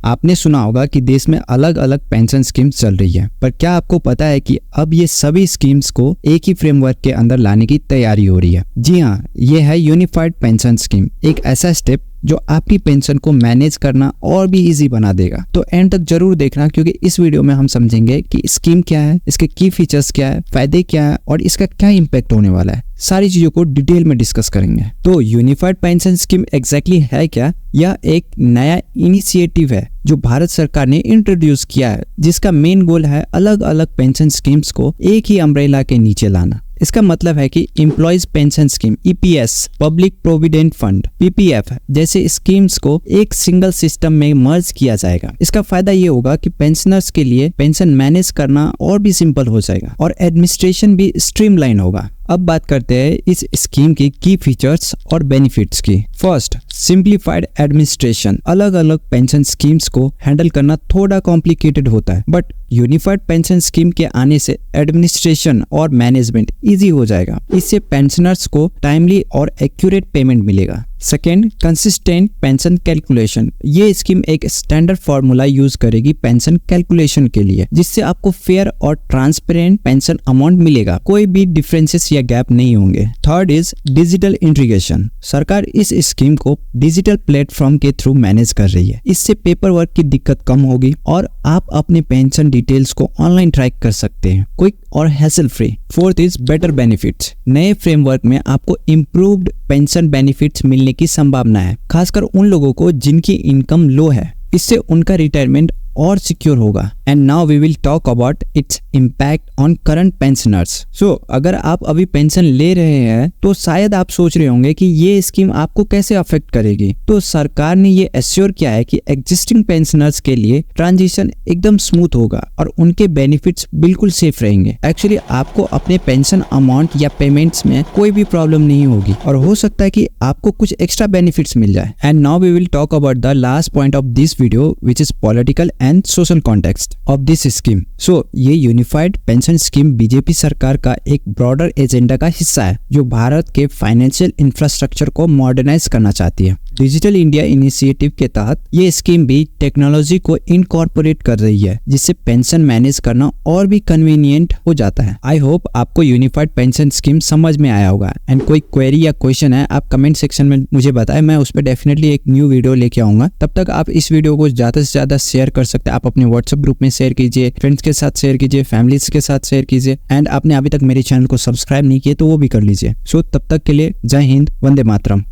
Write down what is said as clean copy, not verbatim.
आपने सुना होगा कि देश में अलग अलग पेंशन स्कीम्स चल रही है, पर क्या आपको पता है कि अब ये सभी स्कीम्स को एक ही फ्रेमवर्क के अंदर लाने की तैयारी हो रही है। जी हाँ, ये है यूनिफाइड पेंशन स्कीम, एक ऐसा स्टेप जो आपकी पेंशन को मैनेज करना और भी इजी बना देगा। तो एंड तक जरूर देखना, क्योंकि इस वीडियो में हम समझेंगे कि स्कीम क्या है, इसके की फीचर्स क्या है, फायदे क्या है और इसका क्या इम्पैक्ट होने वाला है। सारी चीजों को डिटेल में डिस्कस करेंगे। तो यूनिफाइड पेंशन स्कीम एग्जैक्टली है क्या? यह एक नया इनिशिएटिव है जो भारत सरकार ने इंट्रोड्यूस किया है, जिसका मेन गोल है अलग अलग पेंशन स्कीम्स को एक ही अम्ब्रेला के नीचे लाना। इसका मतलब है कि employees pension scheme, EPS, public provident fund, PPF जैसे स्कीम्स को एक सिंगल सिस्टम में मर्ज किया जाएगा। इसका फायदा ये होगा कि पेंशनर्स के लिए पेंशन मैनेज करना और भी सिंपल हो जाएगा और एडमिनिस्ट्रेशन भी स्ट्रीमलाइन होगा। अब बात करते हैं इस स्कीम की की फीचर्स और बेनिफिट्स की। First, simplified administration. अलग अलग पेंशन स्कीम्स को हैंडल करना थोड़ा कॉम्प्लिकेटेड होता है, बट यूनिफाइड पेंशन स्कीम के आने से एडमिनिस्ट्रेशन और मैनेजमेंट इजी हो जाएगा। इससे पेंशनर्स को टाइमली और एक्यूरेट पेमेंट मिलेगा। Second, consistent pension calculation. ये स्कीम एक स्टैंडर्ड फॉर्मूला यूज करेगी पेंशन कैलकुलेशन के लिए, जिससे आपको फेयर और ट्रांसपेरेंट पेंशन अमाउंट मिलेगा। कोई भी डिफरेंसेस या गैप नहीं होंगे। Third is digital integration. सरकार इस स्कीम को डिजिटल प्लेटफॉर्म के थ्रू मैनेज कर रही है। इससे पेपर वर्क की दिक्कत कम होगी और आप अपने पेंशन डिटेल्स को ऑनलाइन ट्रैक कर सकते हैं, क्विक और hassle free. Fourth is better benefits. नए फ्रेमवर्क में आपको इम्प्रूव्ड पेंशन बेनिफिट्स मिलने की संभावना है, खासकर उन लोगों को जिनकी इनकम लो है। इससे उनका रिटायरमेंट और सिक्योर होगा। And now we will talk about its impact on current pensioners. So अगर आप अभी पेंशन ले रहे हैं तो शायद आप सोच रहे होंगे कि ये स्कीम आपको कैसे अफेक्ट करेगी। तो सरकार ने ये एश्योर किया है कि एग्जिस्टिंग पेंशनर्स के लिए ट्रांजिशन एकदम स्मूथ होगा और उनके बेनिफिट्स बिल्कुल सेफ रहेंगे। एक्चुअली आपको अपने पेंशन अमाउंट या पेमेंट्स में कोई भी प्रॉब्लम नहीं होगी और हो सकता है कि आपको कुछ एक्स्ट्रा बेनिफिट्स मिल जाए। And now we will talk about the last point of this video, which is political and social context of this scheme. So ये यूनिफाइड पेंशन स्कीम बीजेपी सरकार का एक ब्रॉडर एजेंडा का हिस्सा है, जो भारत के फाइनेंशियल इंफ्रास्ट्रक्चर को मॉडर्नाइज करना चाहती है। डिजिटल इंडिया इनिशिएटिव के तहत ये स्कीम भी टेक्नोलॉजी को इनकॉर्पोरेट कर रही है, जिससे पेंशन मैनेज करना और भी कन्वीनियंट हो जाता है। आई होप आपको यूनिफाइड पेंशन स्कीम समझ में आया होगा। एंड कोई क्वेरी या क्वेश्चन है, आप कमेंट सेक्शन में मुझे बताएं, मैं उस पर डेफिनेटली एक न्यू वीडियो लेके आऊंगा। तब तक आप इस वीडियो को ज्यादा से ज्यादा शेयर कर सकते हैं। आप अपने व्हाट्सएप ग्रुप में शेयर कीजिए, फ्रेंड्स के साथ शेयर कीजिए, फैमिलीज के साथ शेयर कीजिए। एंड आपने अभी तक मेरे चैनल को सब्सक्राइब नहीं किया तो वो भी कर लीजिए। सो तब तक के लिए जय हिंद, वंदे मातरम।